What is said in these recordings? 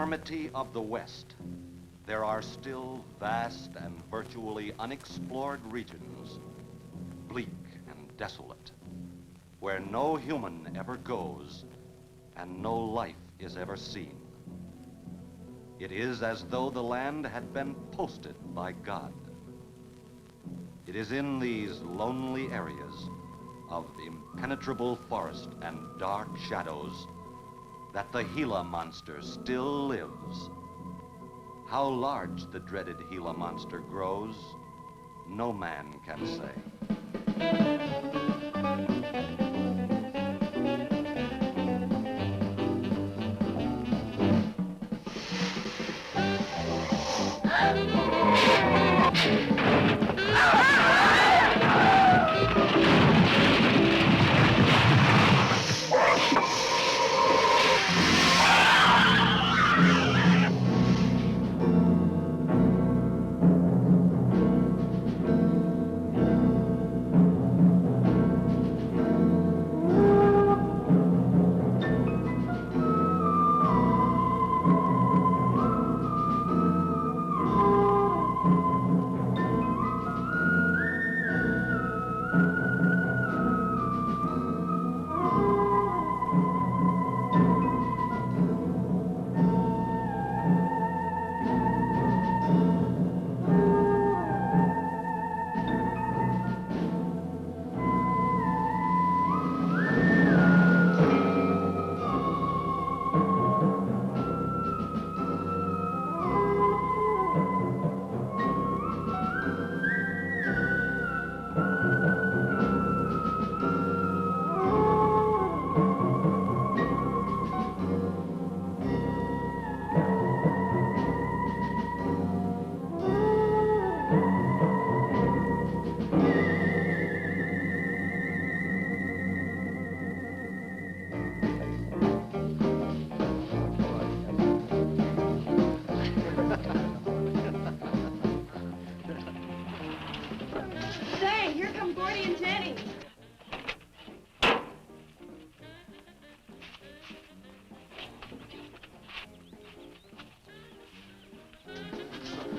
enormity of the West, there are still vast and virtually unexplored regions, bleak and desolate, where no human ever goes and no life is ever seen. It is as though the land had been posted by God. It is in these lonely areas of impenetrable forest and dark shadows that the Gila monster still lives. How large the dreaded Gila monster grows, no man can say.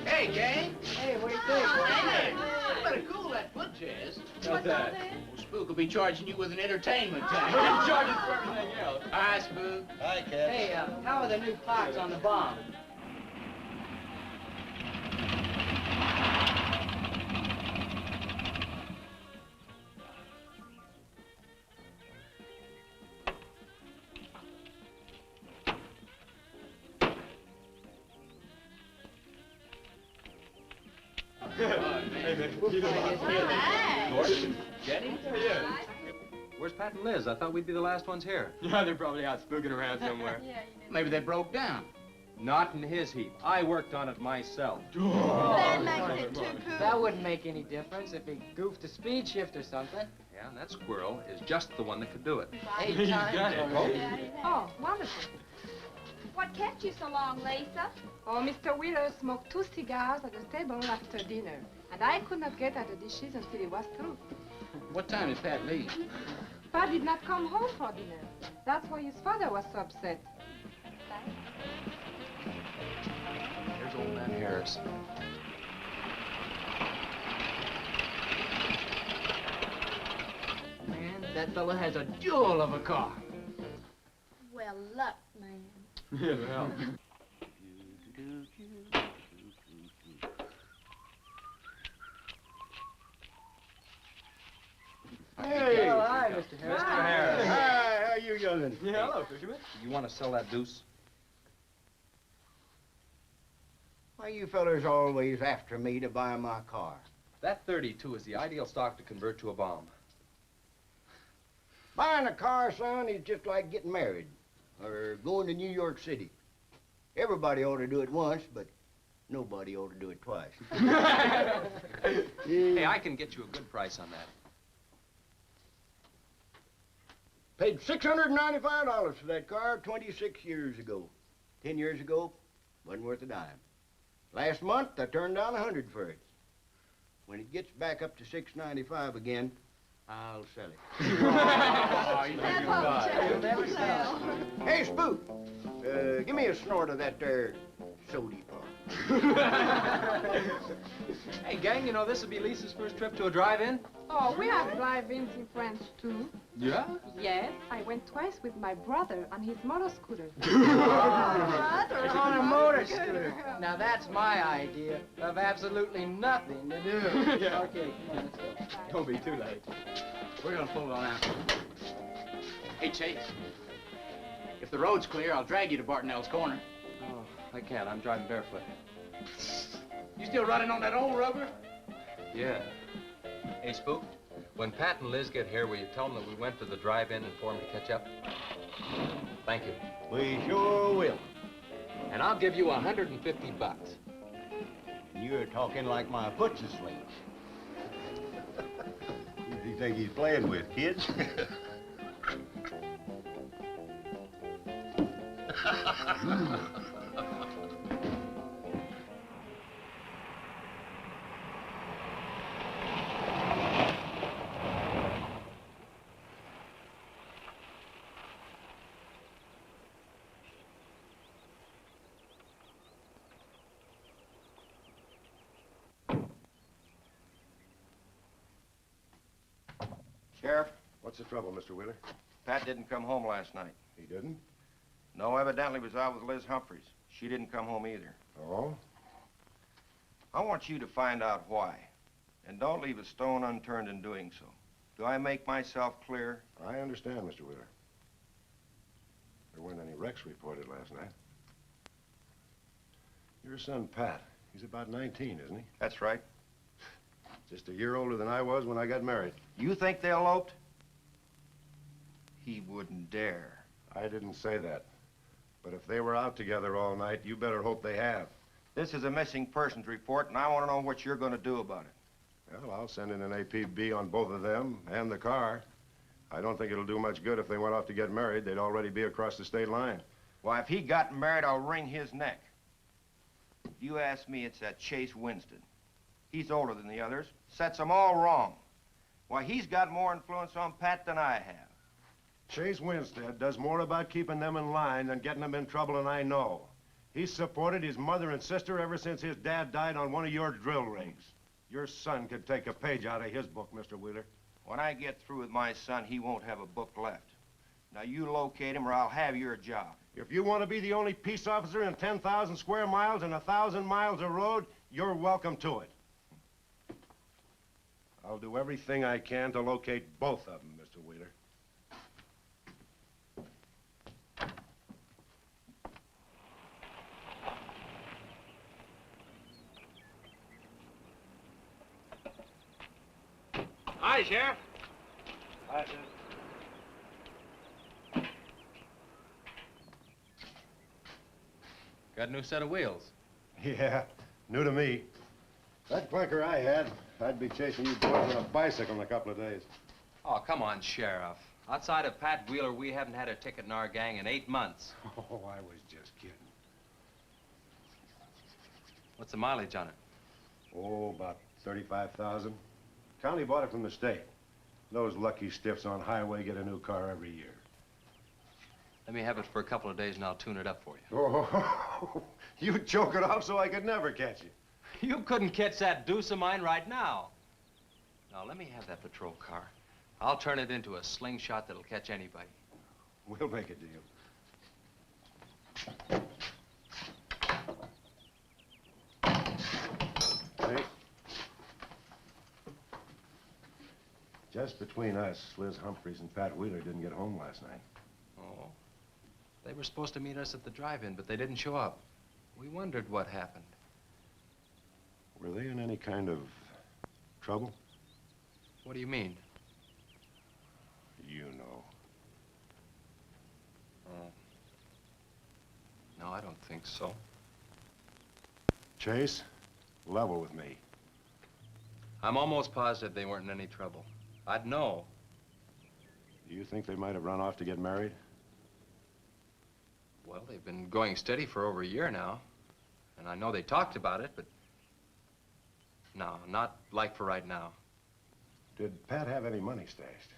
Hey, gang. Hey, what do you think? Hey, you better cool that foot jazz. What's that? Well, Spook will be charging you with an entertainment tax. He's charging for everything else. Hi, Spook. Hi, Cat. Hey, how are the new clocks on the bomb? Jenny? Yeah. Where's Pat and Liz? I thought we'd be the last ones here. Yeah, they're probably out spooking around somewhere. Maybe they broke down. Not in his heap. I worked on it myself. That makes it too cool. That wouldn't make any difference if he goofed a speed shift or something. Yeah, and that squirrel is just the one that could do it. 8 times done it. already. Oh, wonderful. What kept you so long, Lisa? Oh, Mr. Wheeler smoked 2 cigars at the table after dinner, and I could not get at the dishes until he was through. What time did Pat leave? Pa did not come home for dinner. That's why his father was so upset. Here's old man Harris. Man, that fella has a jewel of a car. Well, luck, man. Yeah, well. Hey! Oh, hi, Mr. Harris. Mr. Harris. Hi, how you youngin'? Yeah, hello, Fisherman. You want to sell that deuce? Why you fellers always after me to buy my car? That 32 is the ideal stock to convert to a bomb. Buying a car, son, is just like getting married or going to New York City. Everybody ought to do it once, but nobody ought to do it twice. Hey, I can get you a good price on that. Paid $695 for that car 26 years ago. 10 years ago, wasn't worth a dime. Last month, I turned down $100 for it. When it gets back up to $695 again, I'll sell it. That won't never sell. Hey, Spook, Give me a snort of that there sody pop. Hey, gang, you know this will be Lisa's first trip to a drive-in? Oh, we have drive-ins in France, too. Yeah? Yes, I went twice with my brother on his motor scooter. On a motor scooter. Now that's my idea of absolutely nothing to do. Yeah. Okay, come on, let's go. Don't be too late. We're gonna pull on out. Hey, Chase. If the road's clear, I'll drag you to Bartonell's corner. Oh, I can't. I'm driving barefoot. You still running on that old rubber? Yeah. Hey, Spook, when Pat and Liz get here, will you tell them that we went to the drive-in and for them to catch up? Thank you. We sure will. And I'll give you $150. You're talking like my foot's asleep. Who do you think he's playing with, kids? Sheriff, What's the trouble, Mr. Wheeler? Pat didn't come home last night. He didn't? No, evidently was out with Liz Humphreys. She didn't come home either. Oh? I want you to find out why. And don't leave a stone unturned in doing so. Do I make myself clear? I understand, Mr. Wheeler. There weren't any wrecks reported last night. Your son, Pat, he's about 19, isn't he? That's right. Just a year older than I was when I got married. You think they eloped? He wouldn't dare. I didn't say that. But if they were out together all night, you better hope they have. This is a missing persons report, and I want to know what you're going to do about it. Well, I'll send in an APB on both of them and the car. I don't think it'll do much good if they went off to get married. They'd already be across the state line. Why, if he got married, I'll wring his neck. If you ask me, it's that Chase Winston. He's older than the others. Sets them all wrong. Why, he's got more influence on Pat than I have. Chase Winstead does more about keeping them in line than getting them in trouble, and I know. He's supported his mother and sister ever since his dad died on one of your drill rigs. Your son could take a page out of his book, Mr. Wheeler. When I get through with my son, he won't have a book left. Now, you locate him or I'll have your job. If you want to be the only peace officer in 10,000 square miles and 1,000 miles of road, you're welcome to it. I'll do everything I can to locate both of them, Mr. Wheeler. Hi, Sheriff. Hi, sir. Got a new set of wheels. Yeah, new to me. That clinker I had, I'd be chasing you boys on a bicycle in a couple of days. Oh, come on, Sheriff. Outside of Pat Wheeler, we haven't had a ticket in our gang in 8 months. Oh, I was just kidding. What's the mileage on it? Oh, about 35,000. County bought it from the state. Those lucky stiffs on highway get a new car every year. Let me have it for a couple of days and I'll tune it up for you. Oh, you choke it off so I could never catch you. You couldn't catch that deuce of mine right now. Now, let me have that patrol car. I'll turn it into a slingshot that'll catch anybody. We'll make a deal. See? Just between us, Liz Humphreys and Pat Wheeler didn't get home last night. Oh. They were supposed to meet us at the drive-in, but they didn't show up. We wondered what happened. Were they in any kind of trouble? What do you mean? You know. Oh. No, I don't think so. Chase, level with me. I'm almost positive they weren't in any trouble. I'd know. Do you think they might have run off to get married? Well, they've been going steady for over a year now. And I know they talked about it, but... No, not like for right now. Did Pat have any money stashed?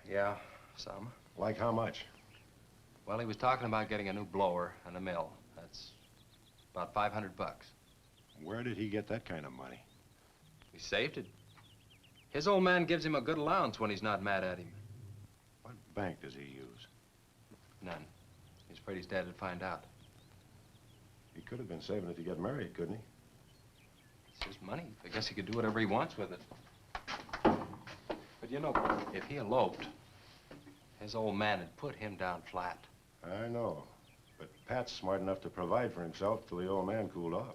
Yeah, some. Like how much? Well, he was talking about getting a new blower and a mill. That's about $500. Where did he get that kind of money? He saved it. His old man gives him a good allowance when he's not mad at him. What bank does he use? None. He's afraid his dad would find out. He could have been saving it to get married, couldn't he? It's his money. I guess he could do whatever he wants with it. But you know, if he eloped, his old man had put him down flat. I know. But Pat's smart enough to provide for himself till the old man cooled off.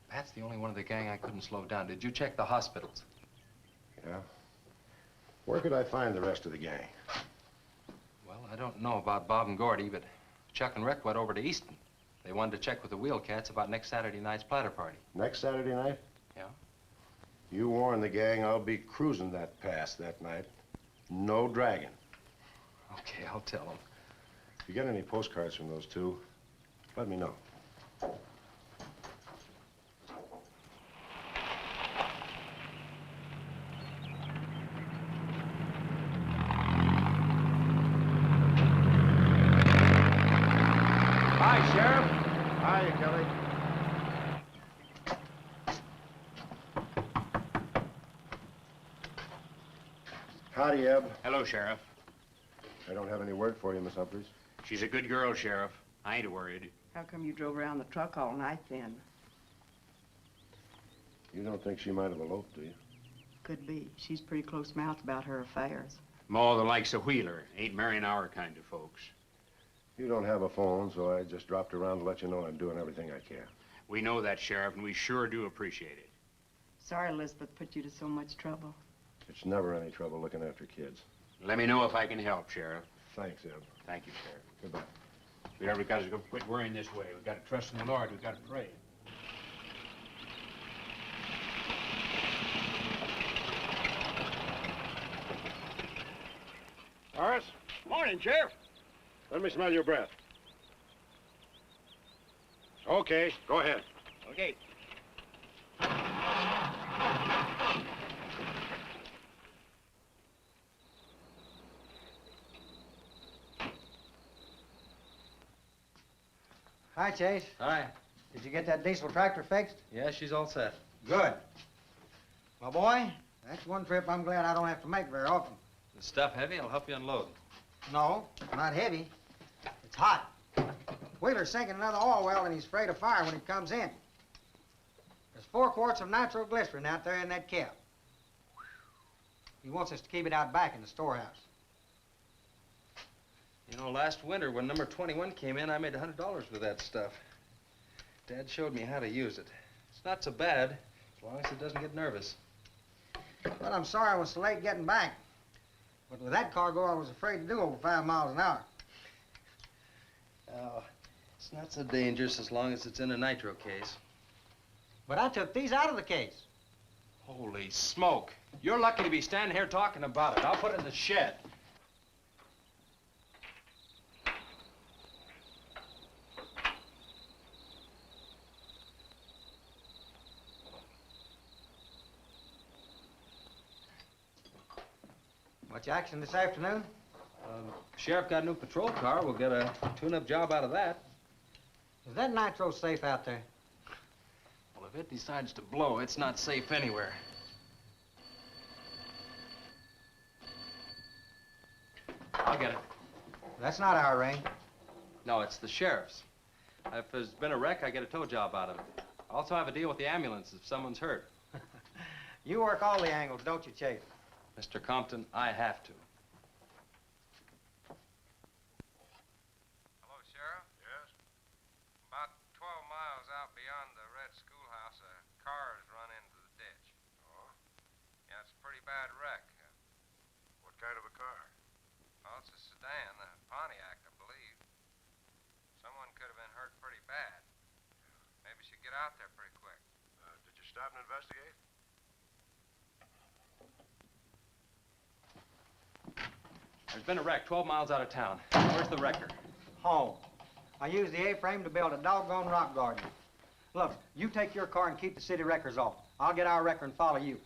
Pat's the only one of the gang I couldn't slow down. Did you check the hospitals? Yeah. Where could I find the rest of the gang? Well, I don't know about Bob and Gordy, but Chuck and Rick went over to Easton. They wanted to check with the Wheel Cats about next Saturday night's platter party. Next Saturday night? Yeah. You warn the gang I'll be cruising that pass that night. No dragging. Okay, I'll tell them. If you get any postcards from those two, let me know. Hi, Sheriff. Hiya, Kelly. Howdy, Eb. Hello, Sheriff. I don't have any word for you, Miss Humphreys. She's a good girl, Sheriff. I ain't worried. How come you drove around the truck all night then? You don't think she might have eloped, do you? Could be. She's pretty close-mouthed about her affairs. Ma, the likes of Wheeler ain't marrying our kind of folks. You don't have a phone, so I just dropped around to let you know I'm doing everything I can. We know that, Sheriff, and we sure do appreciate it. Sorry Elizabeth put you to so much trouble. It's never any trouble looking after kids. Let me know if I can help, Sheriff. Thanks, Eb. Thank you, Sheriff. Goodbye. Sweetheart, we gotta quit worrying this way. We gotta trust in the Lord. We gotta pray. Horace? Morning, Sheriff. Let me smell your breath. Okay, go ahead. Okay. Hi, Chase. Hi. Did you get that diesel tractor fixed? Yeah, she's all set. Good. Well, boy, that's one trip I'm glad I don't have to make very often. The stuff heavy? I'll help you unload. No, not heavy. It's hot. Wheeler's sinking another oil well, and he's afraid of fire when he comes in. There's 4 quarts of nitroglycerin out there in that cap. He wants us to keep it out back in the storehouse. You know, last winter when number 21 came in, I made $100 with that stuff. Dad showed me how to use it. It's not so bad, as long as it doesn't get nervous. Well, I'm sorry I was so late getting back. But with that cargo, I was afraid to do over 5 miles an hour. Oh, it's not so dangerous as long as it's in a nitro case. But I took these out of the case. Holy smoke. You're lucky to be standing here talking about it. I'll put it in the shed. Much action this afternoon? Sheriff got a new patrol car. We'll get a tune-up job out of that. Is that nitro safe out there? Well, if it decides to blow, it's not safe anywhere. I'll get it. That's not our range. No, it's the sheriff's. If there's been a wreck, I get a tow job out of it. I also have a deal with the ambulance if someone's hurt. You work all the angles, don't you, Chase? Mr. Compton, I have to. Hello, Sheriff? Yes? About 12 miles out beyond the red schoolhouse, a car has run into the ditch. Oh? Yeah, it's a pretty bad wreck. What kind of a car? Well, it's a sedan, a Pontiac, I believe. Someone could have been hurt pretty bad. Maybe you should get out there pretty quick. Did you stop and investigate? There's been a wreck 12 miles out of town. Where's the wrecker? Home. I used the A-frame to build a doggone rock garden. Look, you take your car and keep the city wreckers off. I'll get our wrecker and follow you.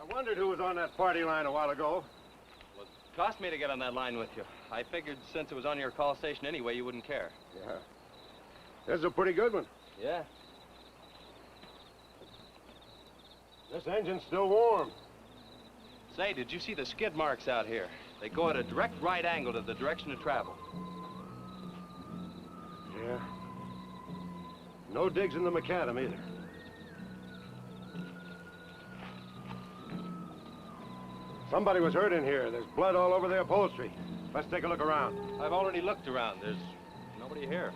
I wondered who was on that party line a while ago. Well, it cost me to get on that line with you. I figured since it was on your call station anyway, you wouldn't care. Yeah. This is a pretty good one. Yeah. This engine's still warm. Say, did you see the skid marks out here? They go at a direct right angle to the direction of travel. Yeah. No digs in the macadam either. Somebody was hurt in here. There's blood all over the upholstery. Let's take a look around. I've already looked around. There's nobody here.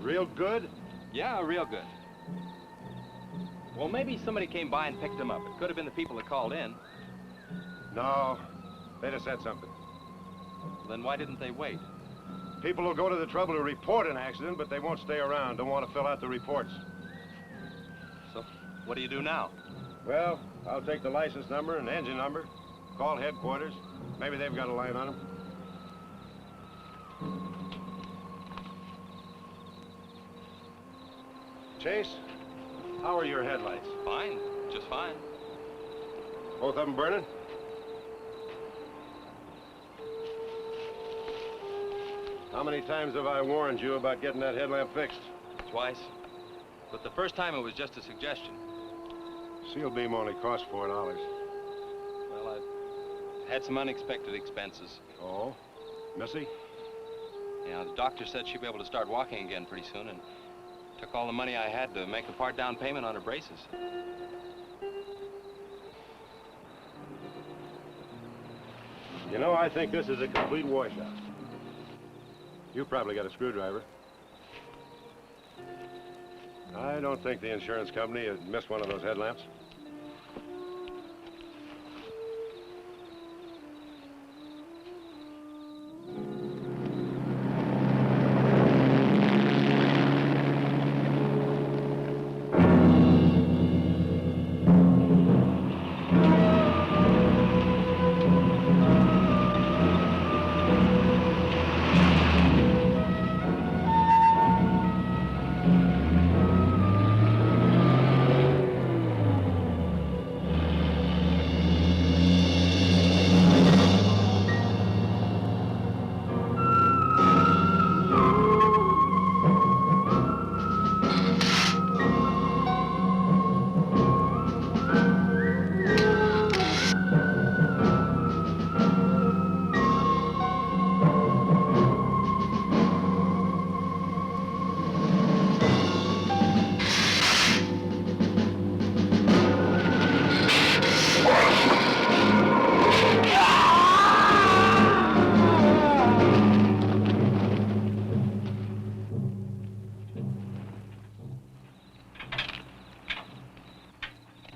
Real good? Yeah, real good. Well, maybe somebody came by and picked them up. It could have been the people that called in. No. They'd have said something. Then why didn't they wait? People will go to the trouble to report an accident, but they won't stay around. Don't want to fill out the reports. So, what do you do now? Well, I'll take the license number and engine number, call headquarters. Maybe they've got a line on them. Chase, how are your headlights? Fine, just fine. Both of them burning? How many times have I warned you about getting that headlamp fixed? Twice. But the first time it was just a suggestion. Seal beam only costs $4. Well, I've had some unexpected expenses. Oh? Missy? Yeah, the doctor said she'd be able to start walking again pretty soon, and took all the money I had to make a part down payment on her braces. You know, I think this is a complete washout. You probably got a screwdriver. I don't think the insurance company had missed one of those headlamps.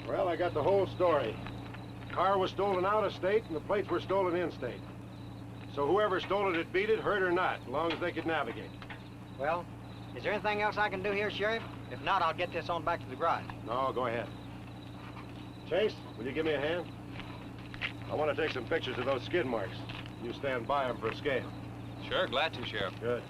Well, I got the whole story. The car was stolen out of state and the plates were stolen in state. So whoever stole it beat it, hurt or not, as long as they could navigate. Well, is there anything else I can do here, Sheriff? If not, I'll get this on back to the garage. No, go ahead. Chase, will you give me a hand? I want to take some pictures of those skid marks. You stand by them for a scale. Sure, glad to, Sheriff. Good.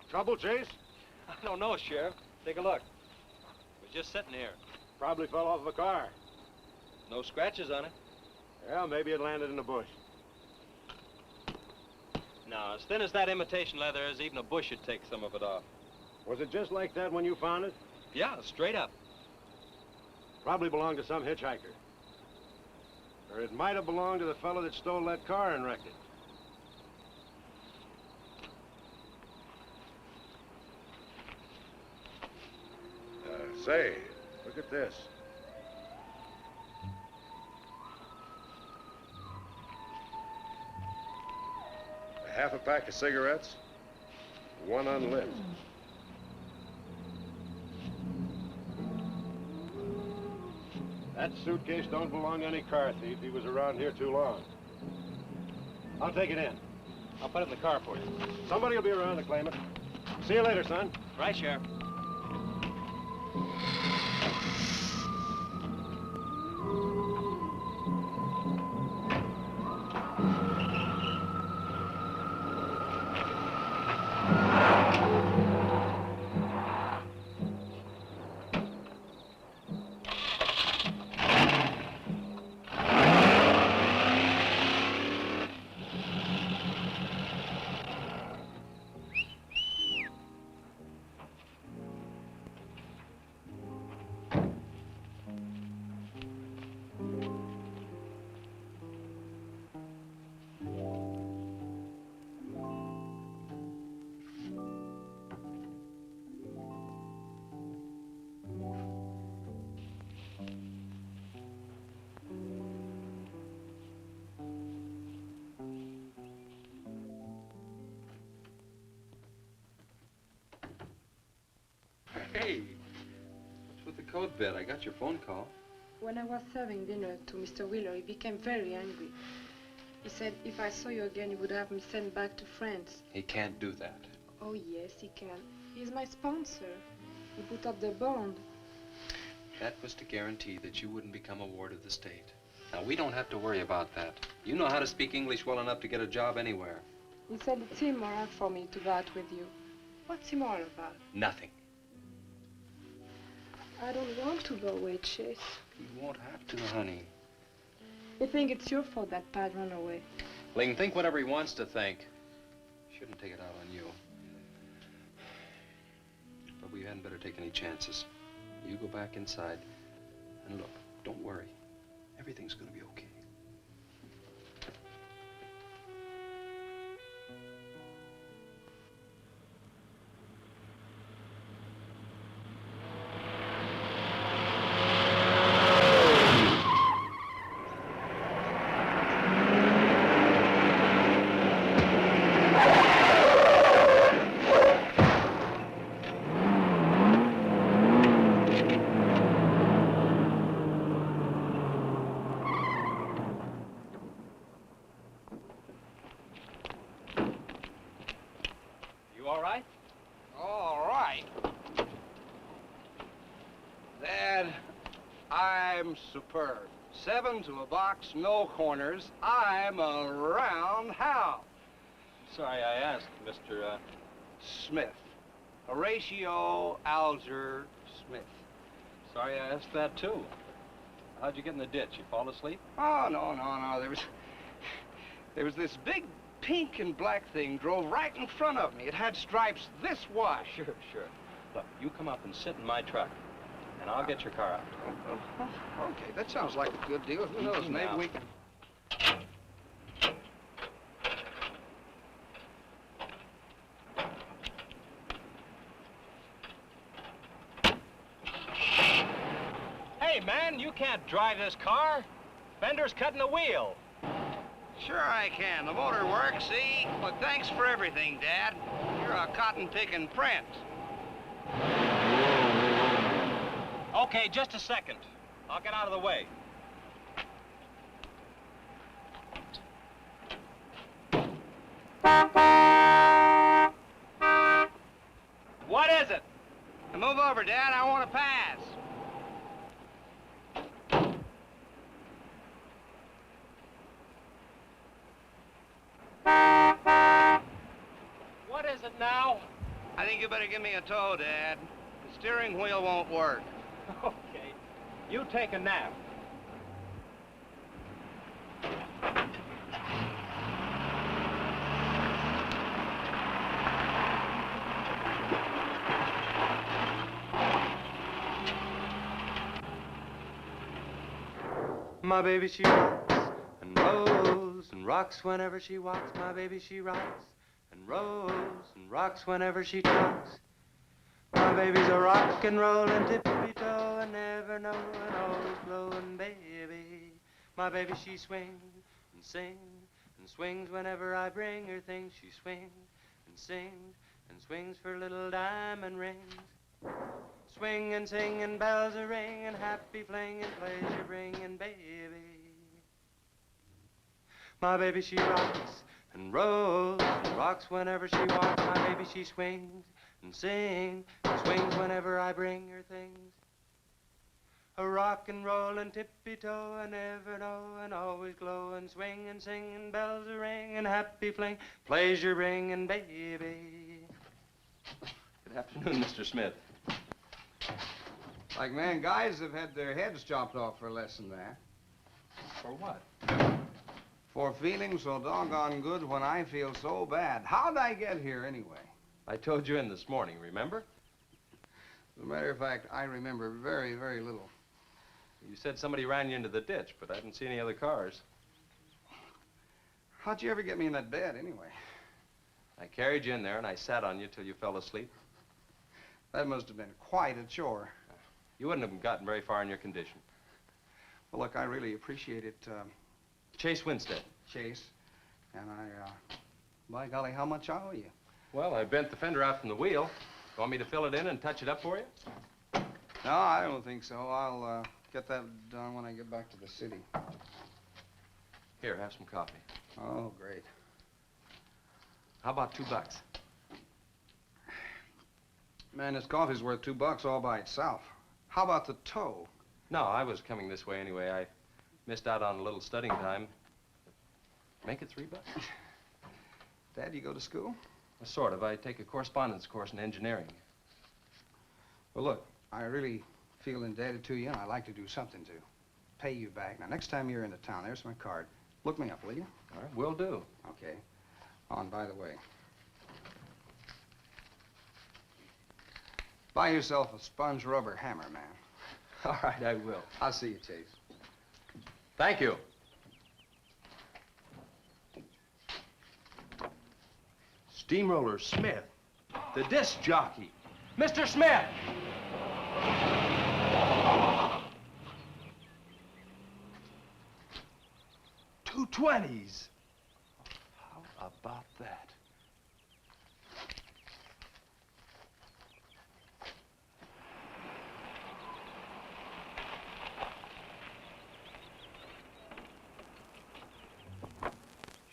Trouble, Chase? I don't know, Sheriff. Take a look. We're just sitting here. Probably fell off the car. No scratches on it. Yeah, maybe it landed in a bush. No, as thin as that imitation leather is, even a bush would take some of it off. Was it just like that when you found it? Yeah, straight up. Probably belonged to some hitchhiker. Or it might have belonged to the fellow that stole that car and wrecked it. Say, look at this. A half a pack of cigarettes, one unlit. That suitcase don't belong to any car thief. He was around here too long. I'll take it in. I'll put it in the car for you. Somebody will be around to claim it. See you later, son. Right, Sheriff. Hey, what's with the code bed? I got your phone call. When I was serving dinner to Mr. Wheeler, he became very angry. He said if I saw you again, he would have me sent back to France. He can't do that. Oh, yes, he can. He's my sponsor. He put up the bond. That was to guarantee that you wouldn't become a ward of the state. Now, we don't have to worry about that. You know how to speak English well enough to get a job anywhere. He said it's immoral for me to go out with you. What's immoral about? Nothing. I don't want to go away, Chase. You won't have to, honey. You think it's your fault that Pat ran away? Well, he can think whatever he wants to think. Shouldn't take it out on you. But we hadn't better take any chances. You go back inside, and look, don't worry. Everything's gonna be okay. Superb. 7 to a box, no corners. I'm a roundhouse. Sorry I asked, Mr. Smith. Horatio Alger Smith. Sorry I asked that, too. How'd you get in the ditch? You fall asleep? Oh, no. There was this big pink and black thing drove right in front of me. It had stripes this wide. Sure. Look, you come up and sit in my truck, and I'll get your car out. Okay, that sounds like a good deal. Who knows, maybe we can... Hey, man, you can't drive this car. Fender's cutting the wheel. Sure I can. The motor works, see? But thanks for everything, Dad. You're a cotton-picking prince. Okay, just a second. I'll get out of the way. What is it? Now move over, Dad. I want to pass. What is it now? I think you better give me a tow, Dad. The steering wheel won't work. Okay. You take a nap. My baby, she rocks and rolls and rocks whenever she walks. My baby, she rocks and rolls and rocks whenever she talks. My baby's a rock and rollin' tippy-toe and never knowin', always blowin' baby. My baby, she swings and sings and swings whenever I bring her things. She swings and sings and swings for little diamond rings. Swinging, singing, bells are ringing, happy flinging, pleasure bringing, baby. My baby, she rocks and rolls and rocks whenever she walks. My baby, she swings and sings and swings whenever I bring her things. A rock and roll and tippy-toe and ever know and always glow and swing and sing and bells a ring and happy fling, pleasure bringing, baby. Good afternoon, Mr. Smith. Like man, guys have had their heads chopped off for less than that. For what? For feeling so doggone good when I feel so bad. How'd I get here anyway? I told you in this morning, remember? As a matter of fact, I remember very, very little. You said somebody ran you into the ditch, but I didn't see any other cars. How'd you ever get me in that bed anyway? I carried you in there and I sat on you till you fell asleep. That must have been quite a chore. You wouldn't have gotten very far in your condition. Well, look, I really appreciate it, Chase Winstead. Chase. And by golly, how much I owe you? Well, I bent the fender out from the wheel. Want me to fill it in and touch it up for you? No, I don't think so. I'll get that done when I get back to the city. Here, have some coffee. Oh, great. How about $2? Man, this coffee's worth $2 all by itself. How about the tow? No, I was coming this way anyway. I missed out on a little studying time. Make it $3. Dad, you go to school? Sort of. I take a correspondence course in engineering. Well, look, I really feel indebted to you, and I'd like to do something to pay you back. Now, next time you're in the town, there's my card. Look me up, will you? All right, will do. Okay. Oh, and by the way, buy yourself a sponge rubber hammer, man. All right, I will. I'll see you, Chase. Thank you. Steamroller Smith, the disc jockey. Mr. Smith! $2.20s. How about that?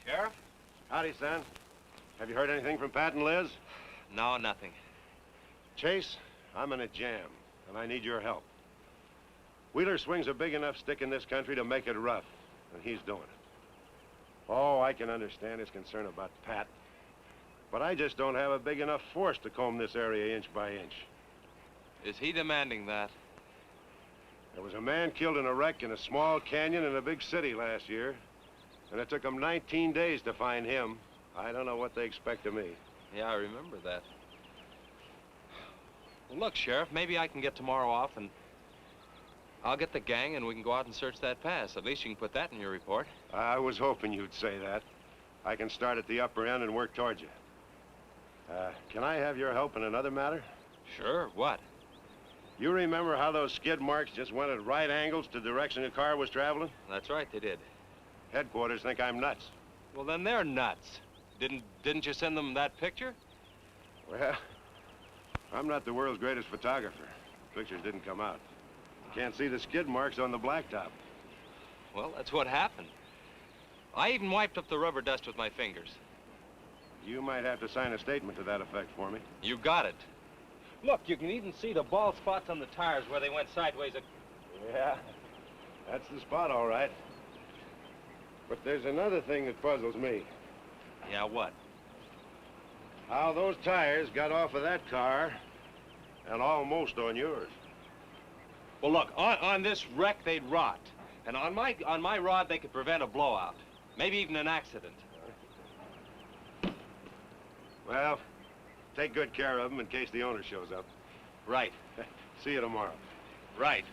Sheriff? Howdy, son. Have you heard anything from Pat and Liz? No, nothing. Chase, I'm in a jam, and I need your help. Wheeler swings a big enough stick in this country to make it rough, and he's doing it. Oh, I can understand his concern about Pat, but I just don't have a big enough force to comb this area inch by inch. Is he demanding that? There was a man killed in a wreck in a small canyon in a big city last year, and it took them 19 days to find him. I don't know what they expect of me. Yeah, I remember that. Well, look, Sheriff, maybe I can get tomorrow off and I'll get the gang and we can go out and search that pass. At least you can put that in your report. I was hoping you'd say that. I can start at the upper end and work towards you. Can I have your help in another matter? Sure, what? You remember how those skid marks just went at right angles to the direction the car was traveling? That's right, they did. Headquarters think I'm nuts. Well, then they're nuts. Didn't you send them that picture? Well, I'm not the world's greatest photographer. The pictures didn't come out. Can't see the skid marks on the blacktop. Well, that's what happened. I even wiped up the rubber dust with my fingers. You might have to sign a statement to that effect for me. You got it. Look, you can even see the bald spots on the tires where they went sideways. Yeah, that's the spot, all right. But there's another thing that puzzles me. Yeah, what? How those tires got off of that car and almost on yours. Well, look, on this wreck, they'd rot. And on my rod, they could prevent a blowout. Maybe even an accident. Well, take good care of them in case the owner shows up. Right. See you tomorrow. Right.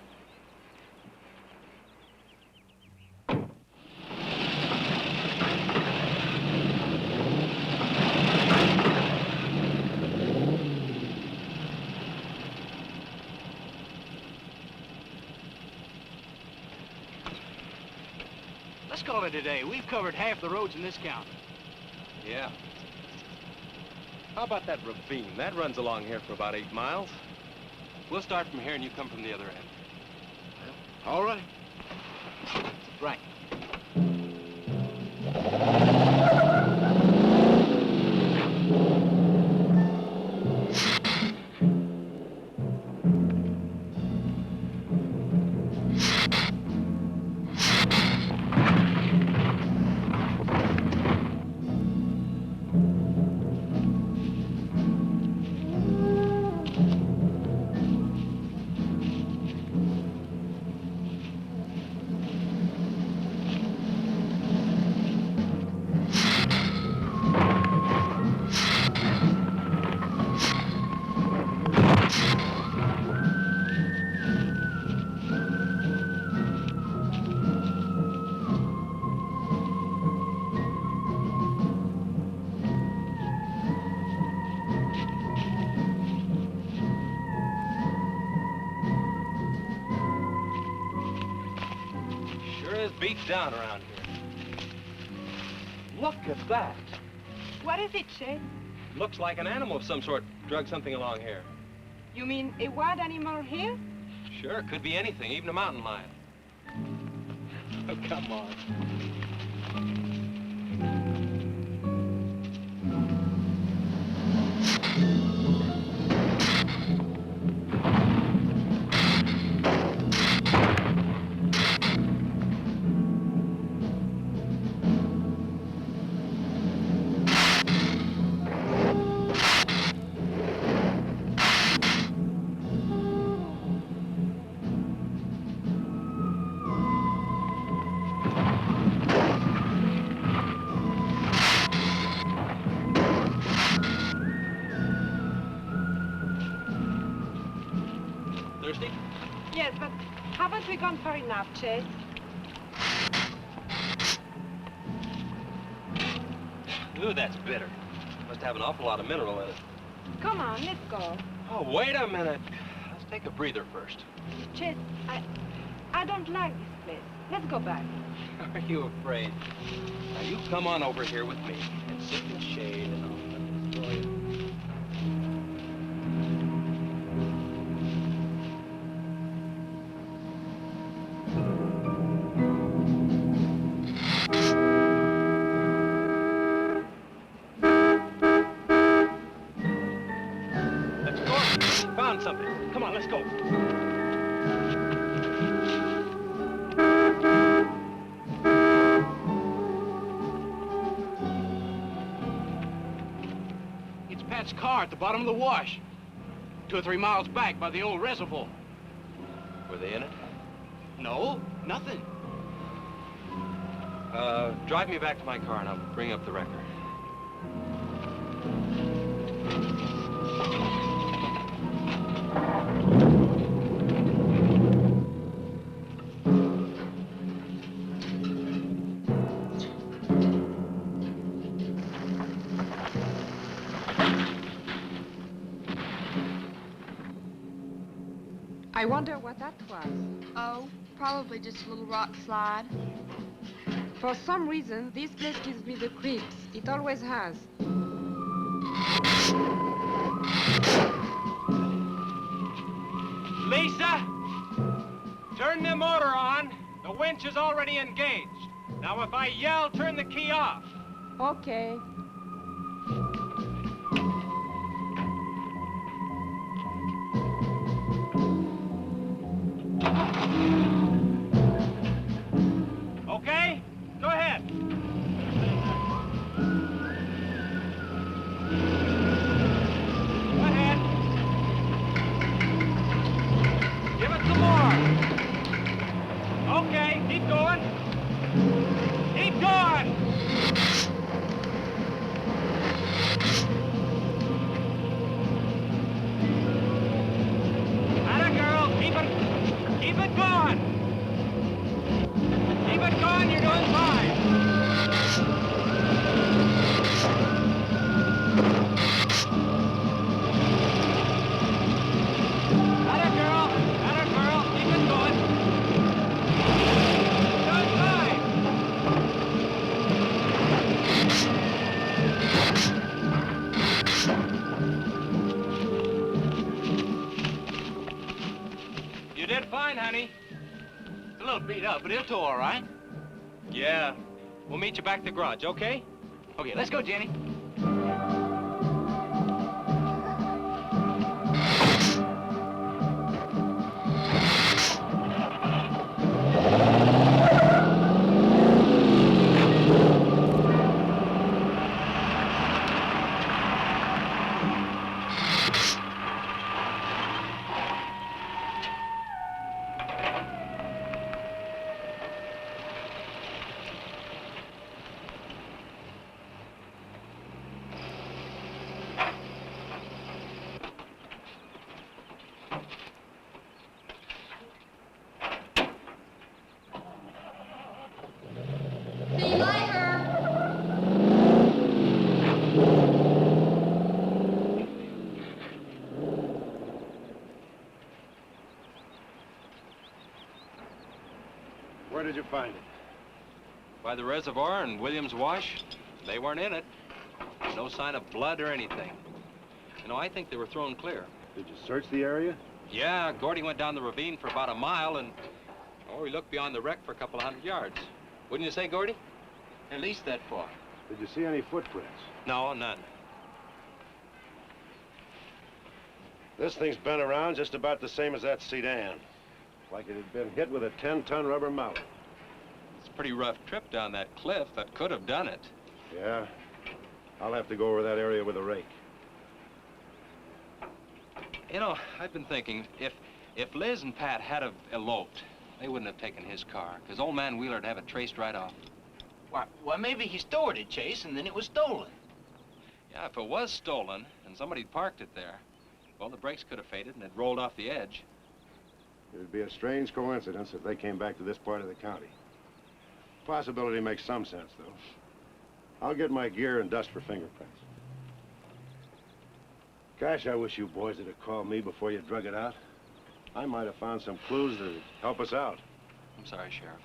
Let's call it a day. We've covered half the roads in this county. Yeah. How about that ravine? That runs along here for about 8 miles. We'll start from here and you come from the other end. All right. Right. Beat down around here. Look at that. What is it, Chase? Looks like an animal of some sort drug something along here. You mean a wild animal here? Sure, could be anything, even a mountain lion. Oh, come on. Thirsty? Yes, but haven't we gone far enough, Chase? Ooh, that's bitter. Must have an awful lot of mineral in it. Come on, let's go. Oh, wait a minute. Let's take a breather first. Chase, I don't like this place. Let's go back. Are you afraid? Now, you come on over here with me and sit in the shade and I'll enjoy it. Something. Come on, let's go. It's Pat's car at the bottom of the wash. 2 or 3 miles back by the old reservoir. Were they in it? No, nothing. Drive me back to my car and I'll bring up the wrecker. I wonder what that was. Oh, probably just a little rock slide. For some reason, this place gives me the creeps. It always has. Lisa! Turn the motor on. The winch is already engaged. Now, if I yell, turn the key off. Okay. Okay? Go ahead. Go ahead. Give it some more. Okay, keep going. Keep going. Atta girl, keep it going. Keep it going, you're doing fine. Atta girl, keep it going. Doing fine. You did fine, honey. It's a little beat up, but it'll tow all right. Yeah. We'll meet you back at the garage, okay? Okay, let's go, Jenny. See you later. Where did you find it? By the reservoir and Williams Wash. They weren't in it. No sign of blood or anything. You know, I think they were thrown clear. Did you search the area? Yeah, Gordy went down the ravine for about a mile and, oh, he looked beyond the wreck for a couple of 100 yards. Wouldn't you say, Gordy? At least that far. Did you see any footprints? No, none. This thing's been around just about the same as that sedan. Like it had been hit with a 10-ton rubber mallet. It's a pretty rough trip down that cliff. That could have done it. Yeah? I'll have to go over that area with a rake. You know, I've been thinking, if Liz and Pat had have eloped, they wouldn't have taken his car, because old man Wheeler'd have it traced right off. Why, maybe he stored it, Chase, and then it was stolen. Yeah, if it was stolen and somebody parked it there, well, the brakes could have faded and it rolled off the edge. It would be a strange coincidence if they came back to this part of the county. Possibility makes some sense, though. I'll get my gear and dust for fingerprints. Gosh, I wish you boys would have called me before you drug it out. I might have found some clues that would help us out. I'm sorry, Sheriff.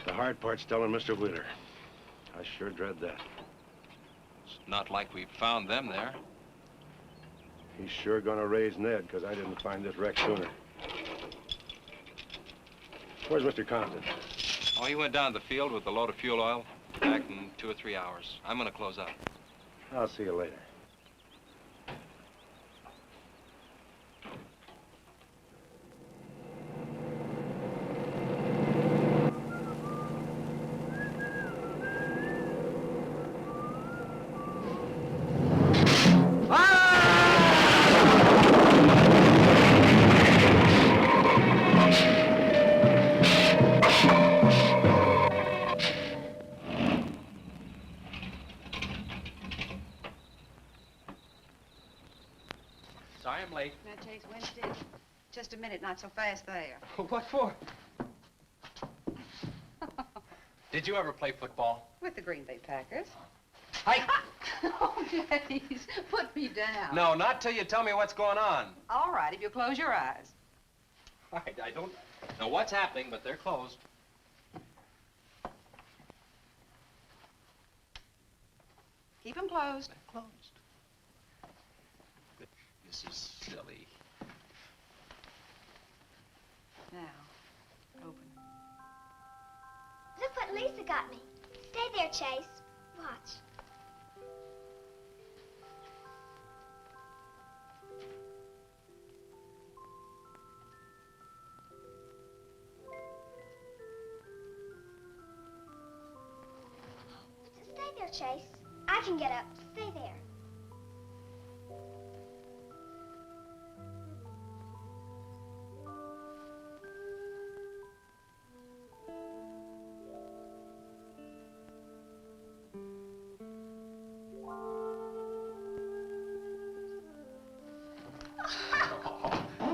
The hard part's telling Mr. Wheeler. I sure dread that. It's not like we found them there. He's sure gonna raise Ned, because I didn't find this wreck sooner. Where's Mr. Compton? Oh, he went down to the field with a load of fuel oil. Back in 2 or 3 hours. I'm gonna close up. I'll see you later. Sorry I'm late. Now, Chase Winstead, just a minute, not so fast there. What for? Did you ever play football? With the Green Bay Packers. Hey! Oh, Chase, put me down. No, not till you tell me what's going on. All right, if you close your eyes. All right, I don't know what's happening, but they're closed. Keep them closed. They're closed. This is silly. Now, open. Look what Lisa got me. Stay there, Chase. Watch. Stay there, Chase. I can get up. Stay there.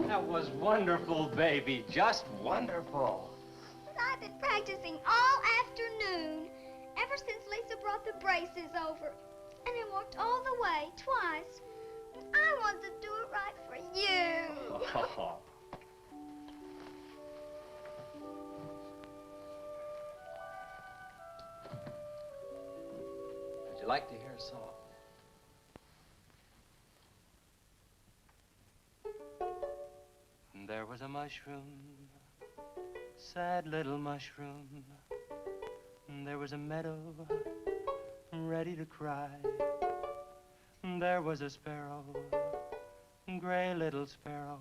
That was wonderful, baby. Just wonderful. I've been practicing all afternoon, ever since Lisa brought the braces over. And I walked all the way, twice. I wanted to do it right for you. Would you like to hear a song? was a mushroom, sad little mushroom. There was a meadow ready to cry. There was a sparrow, gray little sparrow.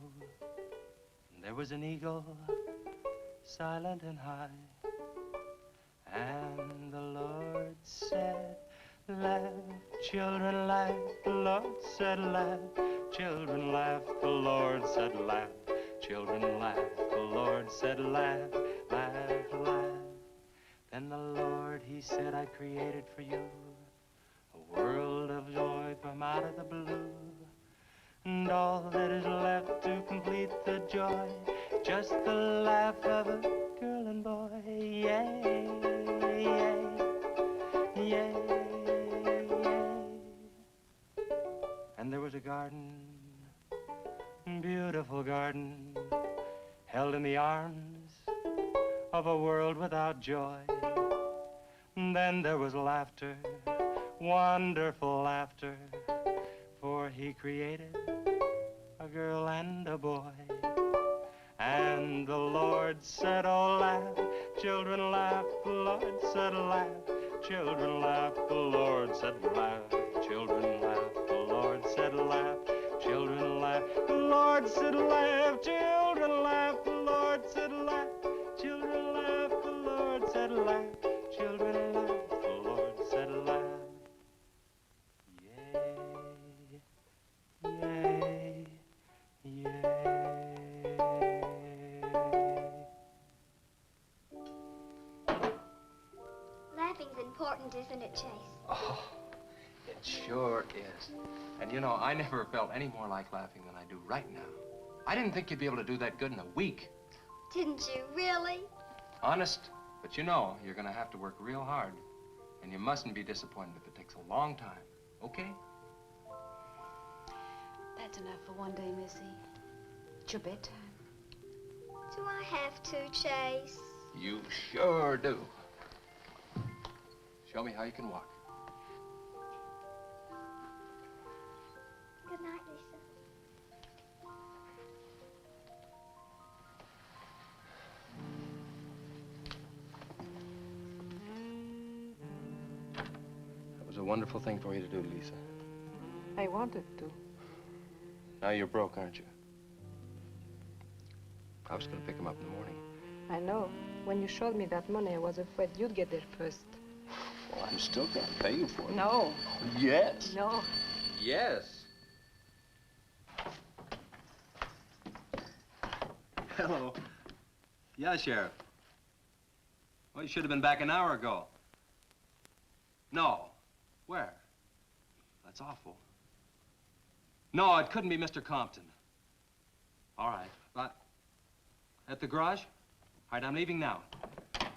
There was an eagle, silent and high. And the Lord said, laugh, children, laugh. The Lord said, laugh, children, laugh. The Lord said, laugh, children, laugh. The Lord said, laugh, laugh, laugh. Then the Lord, he said, I created for you a world of joy from out of the blue. And all that is left to complete the joy, just the laugh of a girl and boy. Yay, yay, yay, yay. And there was a garden, beautiful garden, held in the arms of a world without joy. And then there was laughter, wonderful laughter, for he created a girl and a boy. And the Lord said, oh, laugh, children, laugh. The Lord said, laugh, children, laugh. The Lord said, laugh, children, laugh. The Lord said, laugh, children, laugh. The Lord said, laugh, children, laugh. The Lord said, laugh, children, laugh. The Lord said, laugh, children, laugh. The Lord said, laugh. Yay, yay. Laughing's important, isn't it, Chase? Oh, it sure is. And you know, I never felt any more like laughing than I do right now. I didn't think you'd be able to do that good in a week. Didn't you really? Honest. But you know, you're gonna have to work real hard. And you mustn't be disappointed if it takes a long time. Okay? That's enough for one day, Missy. It's your bedtime. Do I have to, Chase? You sure do. Show me how you can walk. Good night, Lisa. That was a wonderful thing for you to do, Lisa. I wanted to. Now you're broke, aren't you? I was going to pick him up in the morning. I know. When you showed me that money, I was afraid you'd get there first. Well, I'm still going to pay you for it. No. Yes. No. Yes. Hello. Yeah, Sheriff. Well, you should have been back an hour ago. No. Where? That's awful. No, it couldn't be Mr. Compton. All right, but at the garage? All right, I'm leaving now.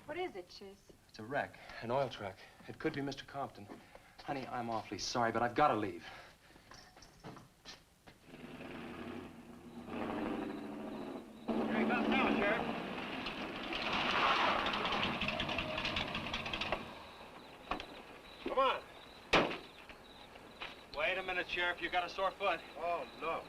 What is it, Chase? It's a wreck, an oil truck. It could be Mr. Compton. Honey, I'm awfully sorry, but I've got to leave. Here he comes now, Sheriff. Come on. Wait a minute, Sheriff. You got a sore foot. Oh, no.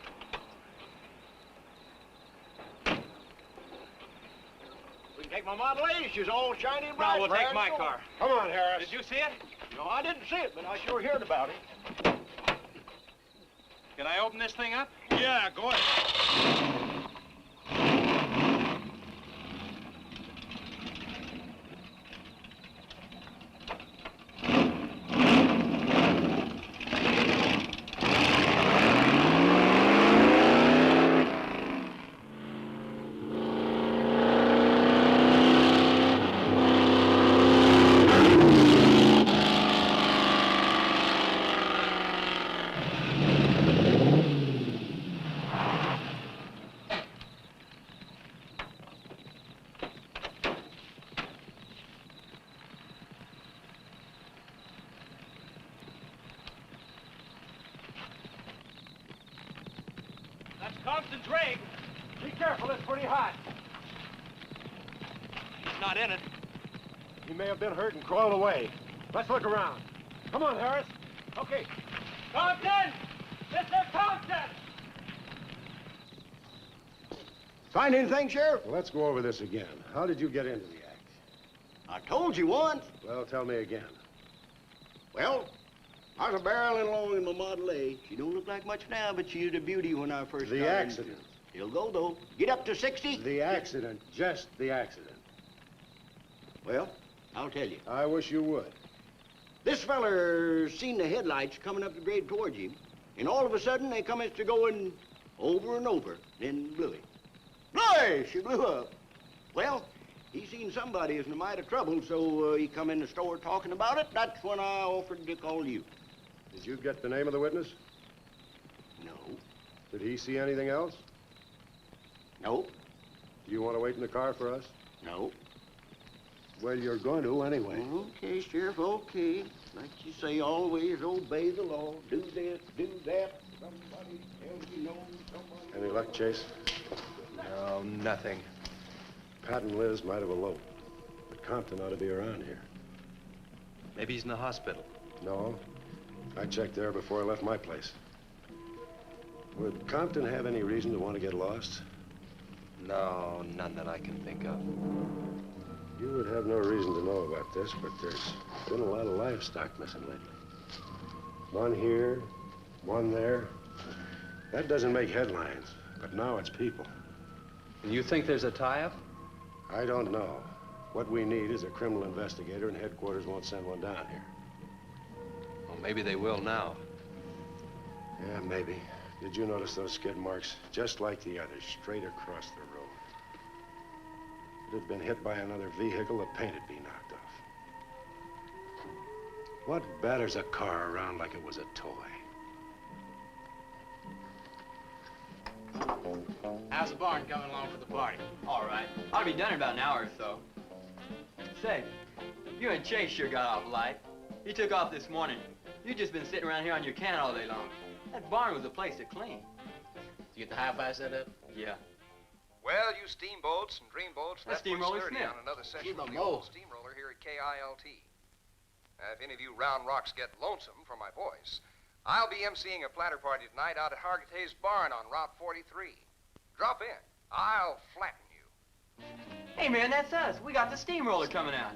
We can take my Model 8. She's all shiny and bright. No, we'll take my car. Come on, Harris. Did you see it? No, I didn't see it, but I sure heard about it. Can I open this thing up? Yeah, go ahead. Compton's rig. Be careful, it's pretty hot. He's not in it. He may have been hurt and crawled away. Let's look around. Come on, Harris. Okay. Compton! Mr. Compton! Find anything, Sheriff? Well, let's go over this again. How did you get into the act? I told you once. Well, tell me again. Well, I was barreling along in my Model A. She don't look like much now, but she was a beauty when I first got The into accident. it. It'll go, though. Get up to 60. The accident. Just the accident. Well, I'll tell you. I wish you would. This feller seen the headlights coming up the grade towards him, and all of a sudden they commenced to going over and over, then blew him. Bloy! She blew up. Well, he seen somebody was in a mite of trouble, so he come in the store talking about it. That's when I offered to call you. Did you get the name of the witness? No. Did he see anything else? No. Do you want to wait in the car for us? No. Well, you're going to anyway. Okay, Sheriff, okay. Like you say, always obey the law. Do this, do that. Somebody tells you no, somebody... Any luck, Chase? No, nothing. Pat and Liz might have eloped, but Compton ought to be around here. Maybe he's in the hospital. No. I checked there before I left my place. Would Compton have any reason to want to get lost? No, none that I can think of. You would have no reason to know about this, but there's been a lot of livestock missing lately. One here, one there. That doesn't make headlines, but now it's people. And you think there's a tie-up? I don't know. What we need is a criminal investigator, and headquarters won't send one down here. Well, maybe they will now. Yeah, maybe. Did you notice those skid marks? Just like the others, straight across the road. If it had been hit by another vehicle, the paint would be knocked off. What batters a car around like it was a toy? How's the barn coming along for the party? All right. I'll be done in about an hour or so. Say, you and Chase sure got off light. He took off this morning. You just been sitting around here on your can all day long. That barn was a place to clean. Did you get the hi-fi set up? Yeah. Well, you steamboats and dreamboats, That's that puts Steamroller Sturdy Smith. on another session Keep of 'em the old low. steamroller here at KILT. If any of you round rocks get lonesome for my voice, I'll be emceeing a platter party tonight out at Hargitay's Barn on Route 43. Drop in. I'll flatten you. Hey, man, that's us. We got the steamroller coming out.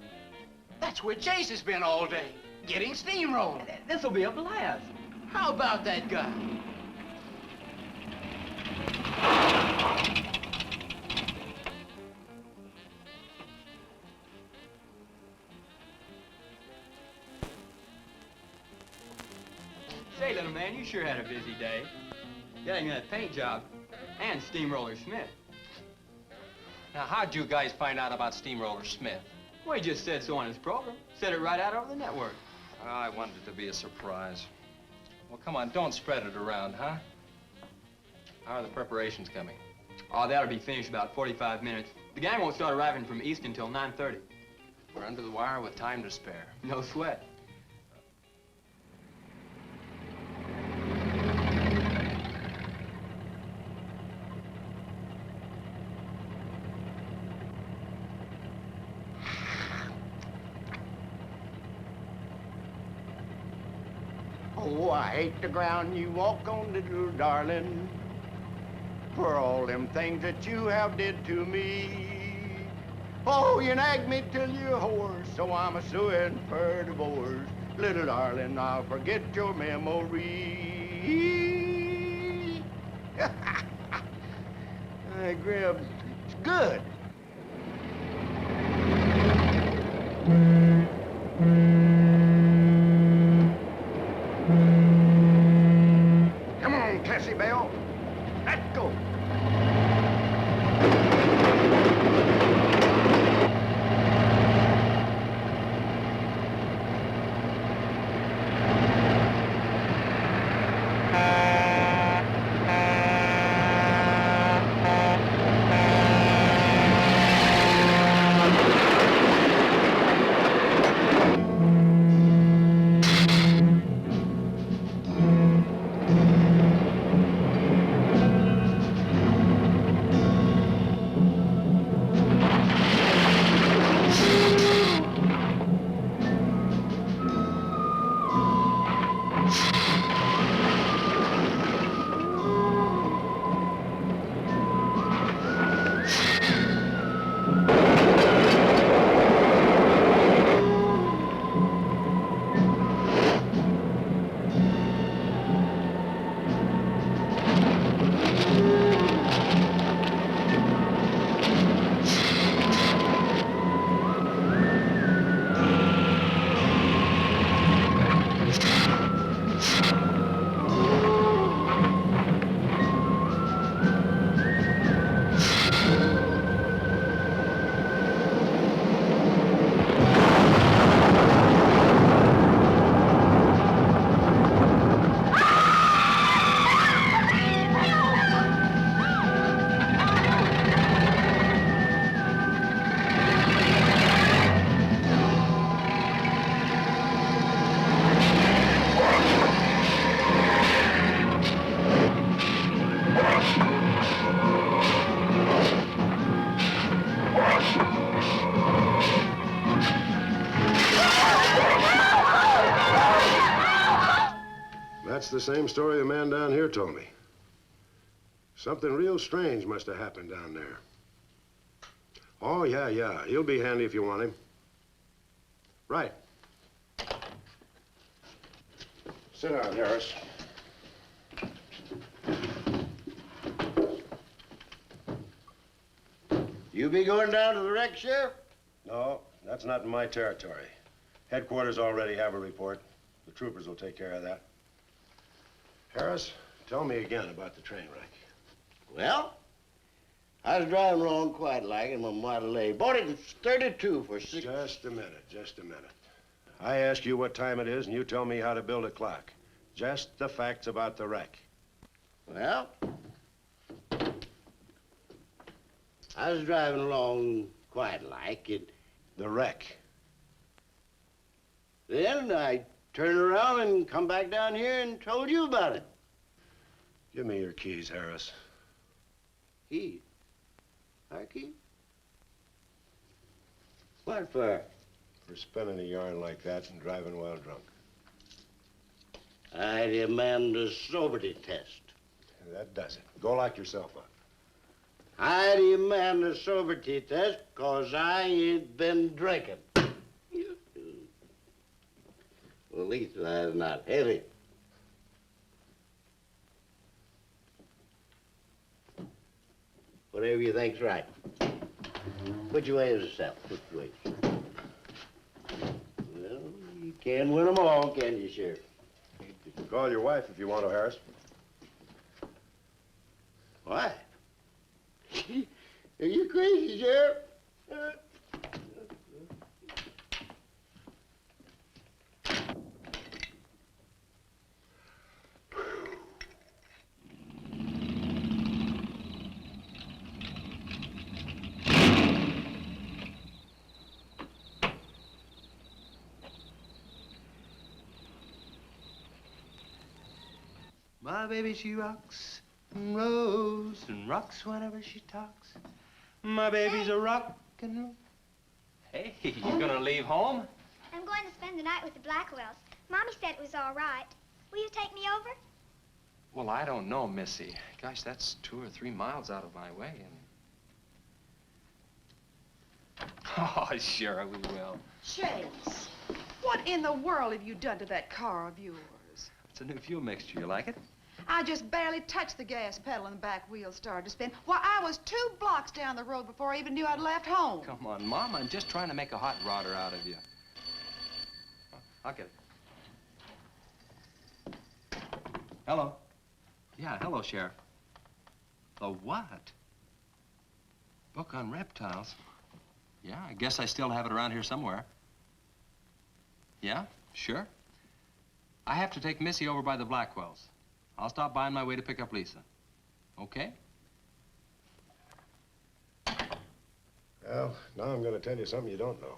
That's where Chase has been all day, getting steamrolled. This'll be a blast. How about that guy? Say, little man, you sure had a busy day. Getting that paint job and Steamroller Smith. Now, how'd you guys find out about Steamroller Smith? Well, he just said so on his program. Said it right out over the network. I wanted it to be a surprise. Well, come on, don't spread it around, huh? How are the preparations coming? Oh, that'll be finished about 45 minutes. The gang won't start arriving from East until 9:30. We're under the wire with time to spare. No sweat. Oh, I hate the ground you walk on, little darling, for all them things that you have did to me. Oh, you nagged me till you're hoarse, so I'm a-suing for divorce. Little darling, I'll forget your memory. Hey, Grib, it's good. Come on, Cassie Bell. Let's go. the same story the man down here told me. Something real strange must have happened down there. Oh, yeah. He'll be handy if you want him. Right. Sit down, Harris. You be going down to the wreck, Sheriff? No, that's not in my territory. Headquarters already have a report. The troopers will take care of that. Harris, tell me again about the train wreck. Well, I was driving along quite like in my Model A. Bought it in 32 for six... Just a minute. I ask you what time it is, and you tell me how to build a clock. Just the facts about the wreck. Well, I was driving along quite like it. The wreck. Then I turned around and come back down here and told you about it. Give me your keys, Harris. Keys? Our keys? What for? For spinning a yarn like that and driving while drunk. I demand a sobriety test. That does it. Go lock yourself up. I demand a sobriety test because I ain't been drinking. Well, at least I'm not heavy. Whatever you think's right. Which way is the south? Which way? Well, you can't win them all, can you, Sheriff? You can call your wife if you want to, Harris. Why? Are you crazy, Sheriff? My baby, she rocks and rolls and rocks whenever she talks. My baby's a rock and roll. Hey, you gonna leave home? I'm going to spend the night with the Blackwells. Mommy said it was all right. Will you take me over? Well, I don't know, Missy. Gosh, that's 2 or 3 miles out of my way, and... Oh, sure, we will. Chase, what in the world have you done to that car of yours? It's a new fuel mixture. You like it? I just barely touched the gas pedal and the back wheels started to spin. Why, I was 2 blocks down the road before I even knew I'd left home. Come on, Mom. I'm just trying to make a hot rodder out of you. Oh, I'll get it. Hello. Yeah, hello, Sheriff. The what? Book on reptiles? Yeah, I guess I still have it around here somewhere. Yeah, sure. I have to take Missy over by the Blackwells. I'll stop by on my way to pick up Lisa. Okay? Well, now I'm going to tell you something you don't know.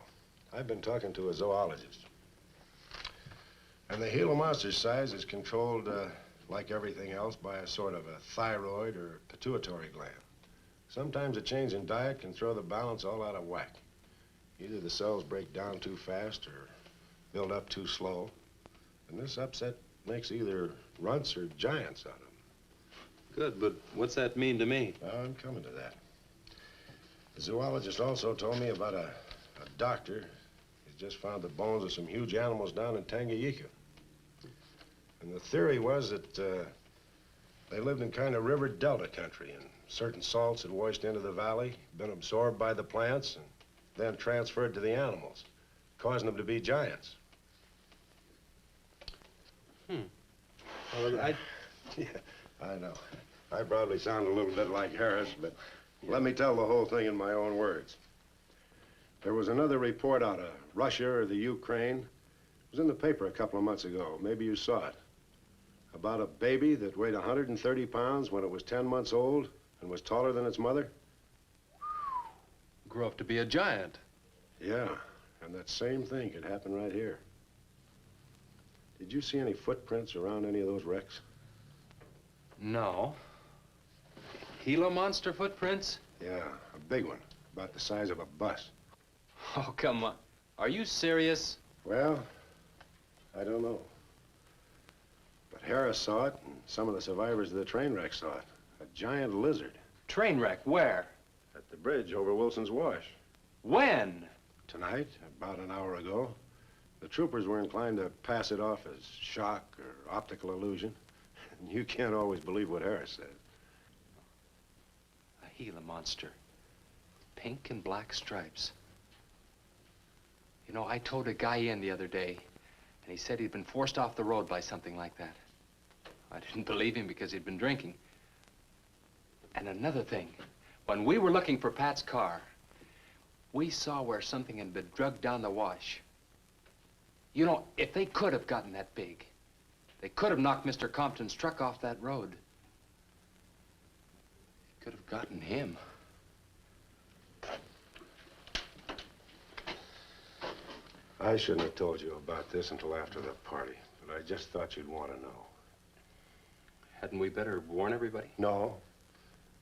I've been talking to a zoologist. And the Gila monster's size is controlled, like everything else, by a sort of a thyroid or pituitary gland. Sometimes a change in diet can throw the balance all out of whack. Either the cells break down too fast or build up too slow. And this upset makes either runts or giants out of them. Good, but what's that mean to me? Well, I'm coming to that. The zoologist also told me about a doctor who's just found the bones of some huge animals down in Tanganyika. And the theory was that they lived in kind of river delta country, and certain salts had washed into the valley, been absorbed by the plants, and then transferred to the animals, causing them to be giants. Well, yeah, I know. I probably sound a little bit like Harris, but let me tell the whole thing in my own words. There was another report out of Russia or the Ukraine. It was in the paper a couple of months ago. Maybe you saw it. About a baby that weighed 130 pounds when it was 10 months old and was taller than its mother. Grew up to be a giant. Yeah, and that same thing could happen right here. Did you see any footprints around any of those wrecks? No. Gila monster footprints? Yeah, a big one, about the size of a bus. Oh, come on. Are you serious? Well, I don't know. But Harris saw it, and some of the survivors of the train wreck saw it. A giant lizard. Train wreck, where? At the bridge over Wilson's Wash. When? Tonight, about an hour ago. The troopers were inclined to pass it off as shock or optical illusion. And you can't always believe what Harris says. A Gila monster. Pink and black stripes. You know, I towed a guy in the other day, and he said he'd been forced off the road by something like that. I didn't believe him because he'd been drinking. And another thing, when we were looking for Pat's car, we saw where something had been drugged down the wash. You know, if they could have gotten that big, they could have knocked Mr. Compton's truck off that road. They could have gotten him. I shouldn't have told you about this until after the party, but I just thought you'd want to know. Hadn't we better warn everybody? No.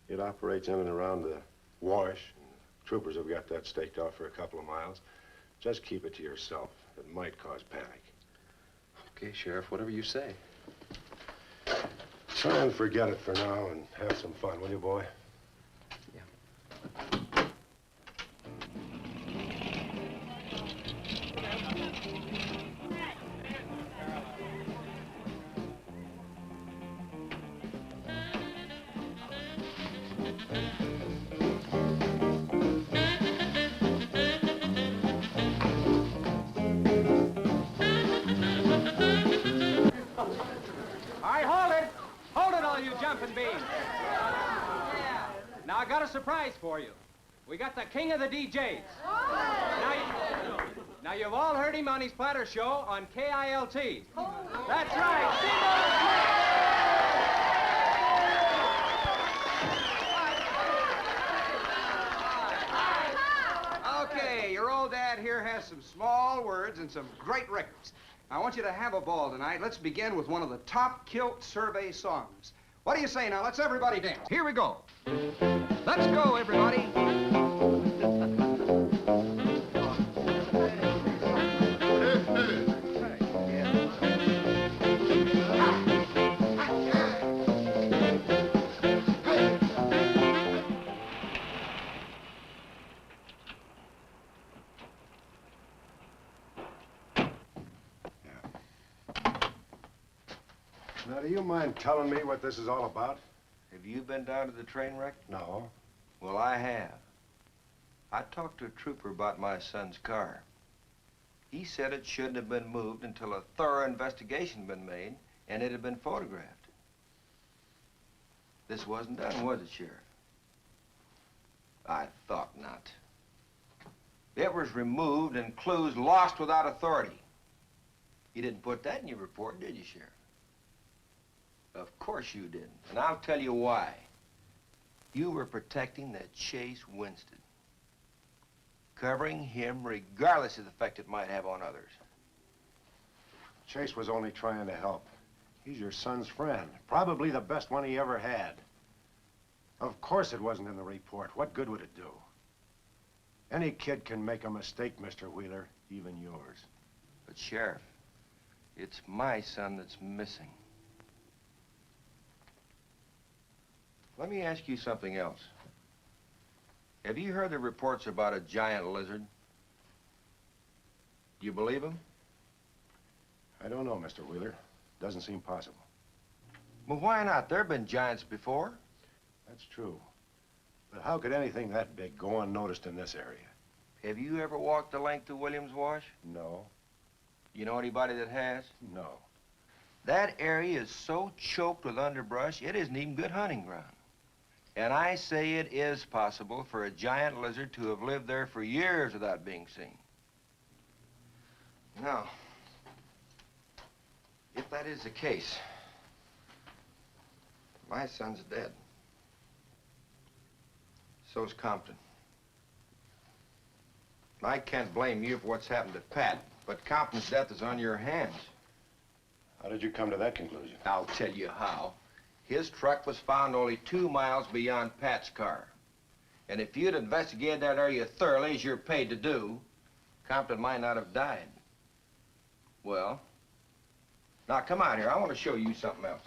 It operates in and around the wash. Troopers have got that staked out for a couple of miles. Just keep it to yourself. It might cause panic. Okay, Sheriff, whatever you say. Try and forget it for now and have some fun, will you, boy? Now, I got a surprise for you. We got the king of the DJs. Now, you've all heard him on his platter show on KILT. That's right, Simone! Okay, your old dad here has some small words and some great records. I want you to have a ball tonight. Let's begin with one of the top Kilt survey songs. What do you say now? Let's everybody dance. Here we go. Let's go, everybody. Now, do you mind telling me what this is all about? Have you been down to the train wreck? No. Well, I have. I talked to a trooper about my son's car. He said it shouldn't have been moved until a thorough investigation had been made and it had been photographed. This wasn't done, was it, Sheriff? I thought not. It was removed and clues lost without authority. You didn't put that in your report, did you, Sheriff? Of course you didn't, and I'll tell you why. You were protecting that Chase Winston, covering him regardless of the effect it might have on others. Chase was only trying to help. He's your son's friend, probably the best one he ever had. Of course it wasn't in the report. What good would it do? Any kid can make a mistake, Mr. Wheeler, even yours. But, Sheriff, it's my son that's missing. Let me ask you something else. Have you heard the reports about a giant lizard? Do you believe them? I don't know, Mr. Wheeler. Doesn't seem possible. Well, why not? There have been giants before. That's true. But how could anything that big go unnoticed in this area? Have you ever walked the length of Williams Wash? No. You know anybody that has? No. That area is so choked with underbrush, it isn't even good hunting ground. And I say it is possible for a giant lizard to have lived there for years without being seen. Now, if that is the case, my son's dead. So's Compton. I can't blame you for what's happened to Pat, but Compton's death is on your hands. How did you come to that conclusion? I'll tell you how. His truck was found only 2 miles beyond Pat's car. And if you'd investigated that area thoroughly, as you're paid to do, Compton might not have died. Well, Now, come out here. I want to show you something else.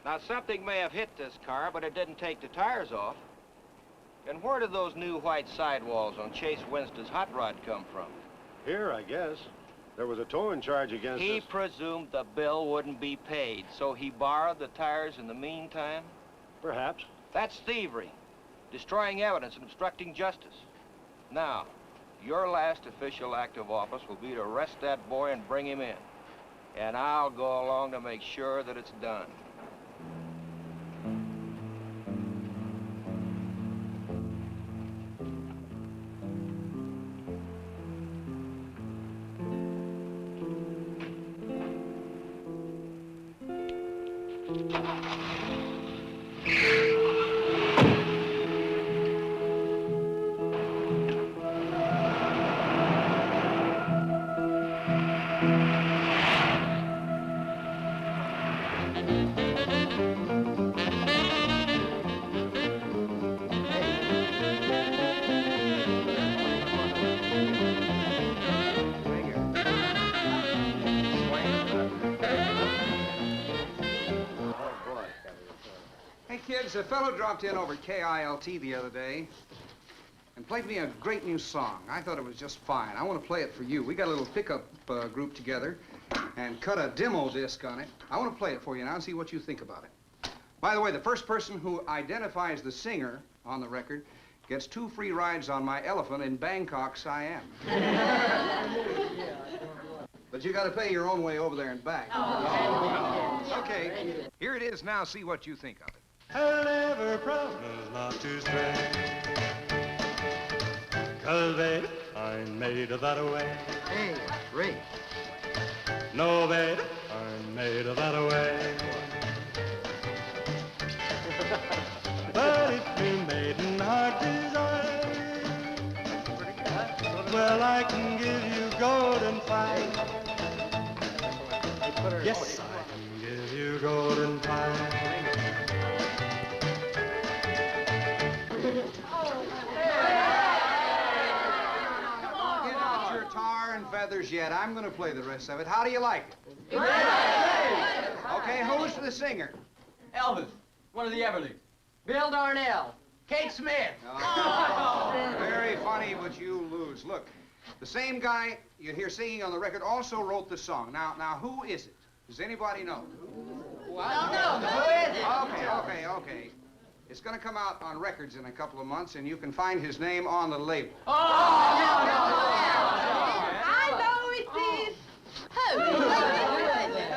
Now, something may have hit this car, but it didn't take the tires off. And where did those new white sidewalls on Chase Winston's hot rod come from? Here, I guess. There was a towing charge against He us. presumed the bill wouldn't be paid, so he borrowed the tires in the meantime? Perhaps. That's thievery, destroying evidence and obstructing justice. Now, your last official act of office will be to arrest that boy and bring him in. And I'll go along to make sure that it's done. A fellow dropped in over KILT the other day and played me a great new song. I thought it was just fine. I want to play it for you. We got a little pickup group together and cut a demo disc on it. I want to play it for you now and see what you think about it. By the way, the first person who identifies the singer on the record gets 2 free rides on my elephant in Bangkok, Siam. But you got to pay your own way over there and back. Okay, here it is now. See what you think of it. I'll never promise not to stray, 'cause baby, I'm made of that way. Hey, Ray. No, baby, I'm made of that way. But if you're made in heart desire, well, I can give you golden fire. Yes, I can give you golden fire. Feathers yet. I'm going to play the rest of it. How do you like it? Okay, who's the singer? Elvis, one of the Everlys. Bill Darnell. Kate Smith. Oh, very funny, but you lose. Look, the same guy you hear singing on the record also wrote the song. Now, who is it? Does anybody know? I don't know. Who is it? Okay. It's going to come out on records in a couple of months, and you can find his name on the label. Oh, I know it is.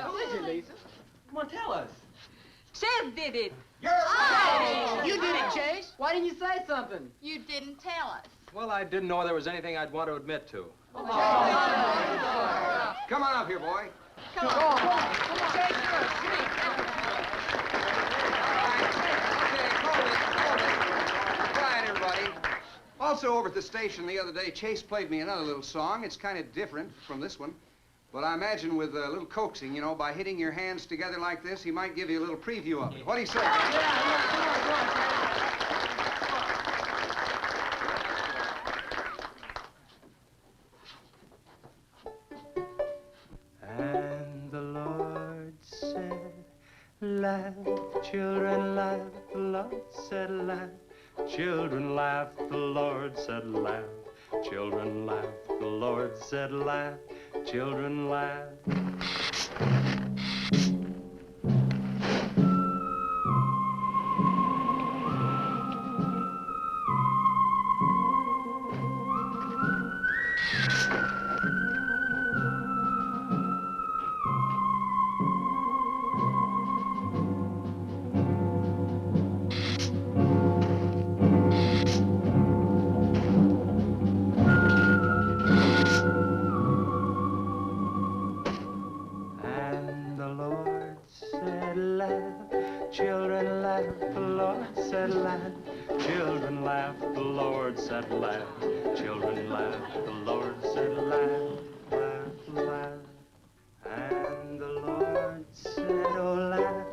Who is it, Lisa? Come on, tell us. Chase did it. You did it, Chase. Why didn't you say something? You didn't tell us. Well, I didn't know there was anything I'd want to admit to. Come on up here, boy. Come on. Also, over at the station the other day, Chase played me another little song. It's kind of different from this one. But I imagine with a little coaxing, you know, by hitting your hands together like this, he might give you a little preview of it. What do you say? And the Lord said, laugh, children, laugh. The Lord said, laugh. Children laugh, the Lord said laugh. Children laugh, the Lord said laugh. Children laugh. Children laugh, the Lord said laugh. Children laugh, the Lord said laugh, laugh, laugh. And the Lord said, oh, laugh.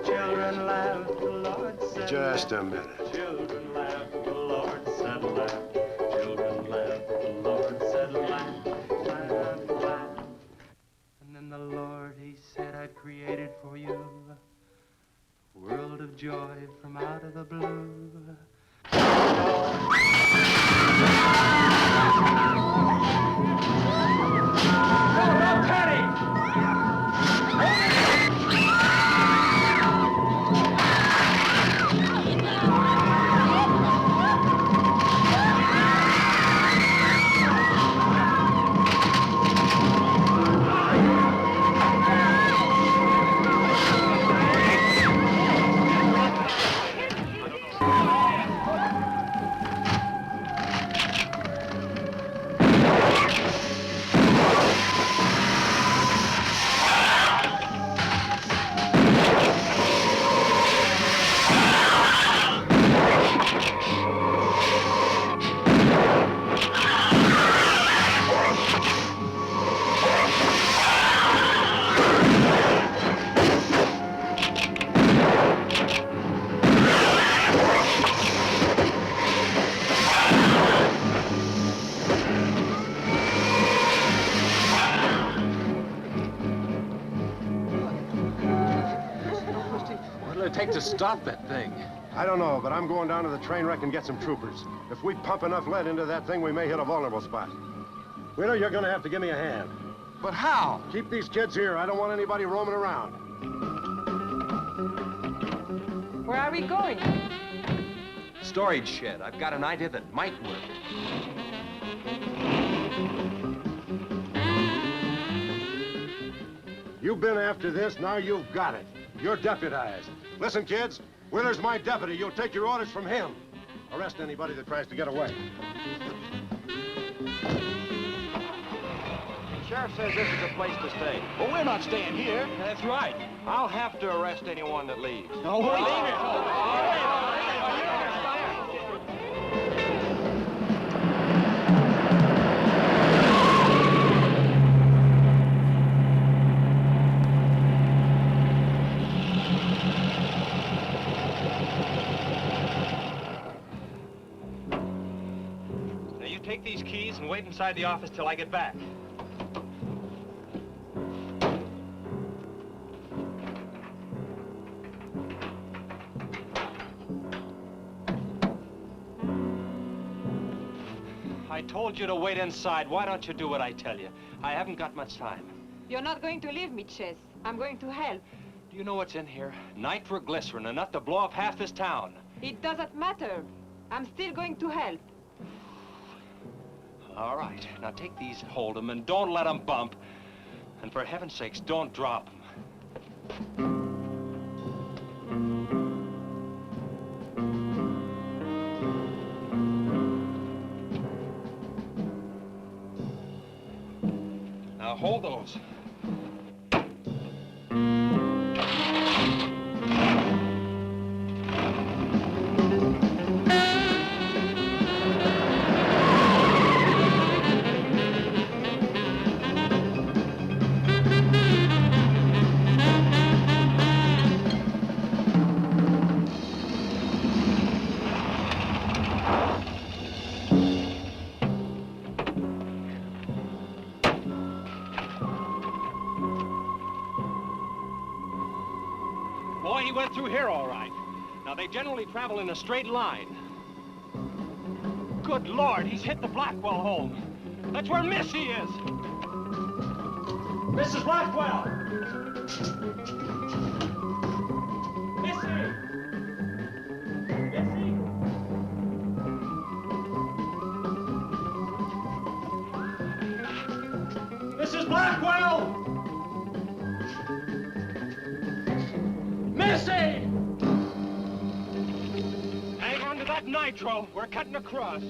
Children laugh, the Lord said Just laugh. a minute. Children laugh, the Lord said laugh. Children laugh, the Lord said laugh. Lord, he said I'd created for you a world of joy from out of the blue. No, Teddy! To stop that thing? I don't know, but I'm going down to the train wreck and get some troopers. If we pump enough lead into that thing, we may hit a vulnerable spot. Wheeler, you're gonna have to give me a hand. But how? Keep these kids here. I don't want anybody roaming around. Where are we going? Storage shed. I've got an idea that might work. You've been after this, now you've got it. You're deputized. Listen, kids, Wheeler's my deputy. You'll take your orders from him. Arrest anybody that tries to get away. Sheriff says this is a place to stay. Well, we're not staying here. That's right. I'll have to arrest anyone that leaves. No, we're leaving. Take these keys and wait inside the office till I get back. I told you to wait inside. Why don't you do what I tell you? I haven't got much time. You're not going to leave me, Chess. I'm going to help. Do you know what's in here? Nitroglycerin, enough to blow up half this town. It doesn't matter. I'm still going to help. All right, now take these, hold them, and don't let them bump. And for heaven's sakes, don't drop them. Now hold those. Boy, he went through here all right. Now, they generally travel in a straight line. Good Lord, he's hit the Blackwell home. That's where Missy is. Mrs. Blackwell! Missy! Missy! Mrs. Blackwell! Missy! Hang on to that nitro. We're cutting across.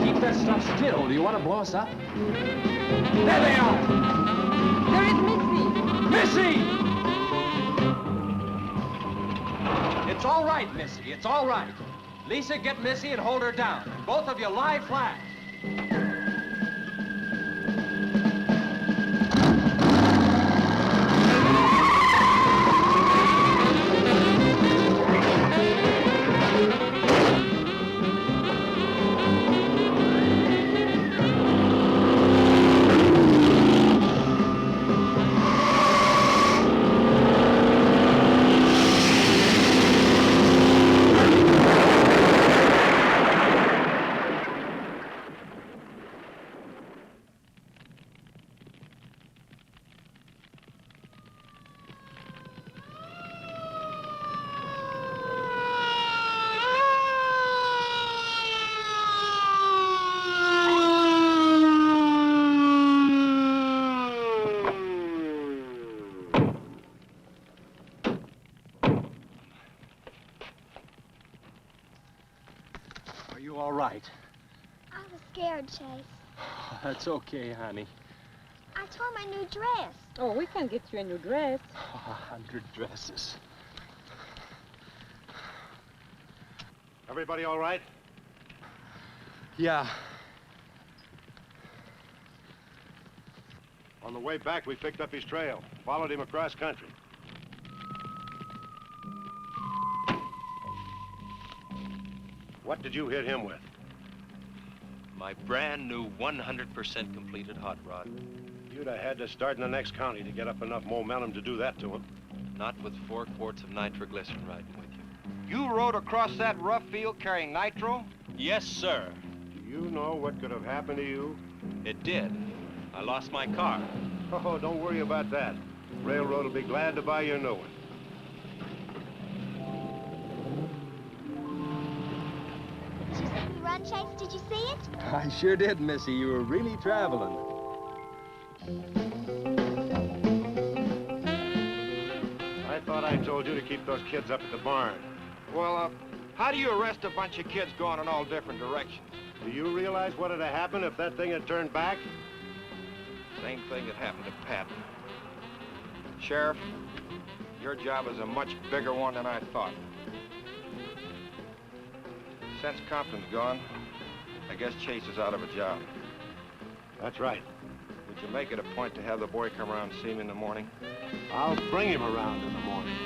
Keep that stuff still. Do you want to blow us up? There they are! There is Missy! Missy! It's all right, Missy. It's all right. Lisa, get Missy and hold her down. Both of you lie flat. hard, Chase. That's okay, honey. I tore my new dress. Oh, we can get you a new dress. 100 dresses. Everybody all right? Yeah. On the way back, we picked up his trail, followed him across country. What did you hit him with? My brand new 100% completed hot rod. You'd have had to start in the next county to get up enough momentum to do that to him. Not with 4 quarts of nitroglycerin riding with you. You rode across that rough field carrying nitro? Yes, sir. Do you know what could have happened to you? It did. I lost my car. Oh, don't worry about that. Railroad will be glad to buy you a new one. Did you see me run, Chase? Did you see it? I sure did, Missy. You were really traveling. I thought I told you to keep those kids up at the barn. Well, how do you arrest a bunch of kids going in all different directions? Do you realize what would have happened if that thing had turned back? Same thing that happened to Pat. Sheriff, your job is a much bigger one than I thought. Since Compton's gone, I guess Chase is out of a job. That's right. Would you make it a point to have the boy come around and see me in the morning? I'll bring him around in the morning.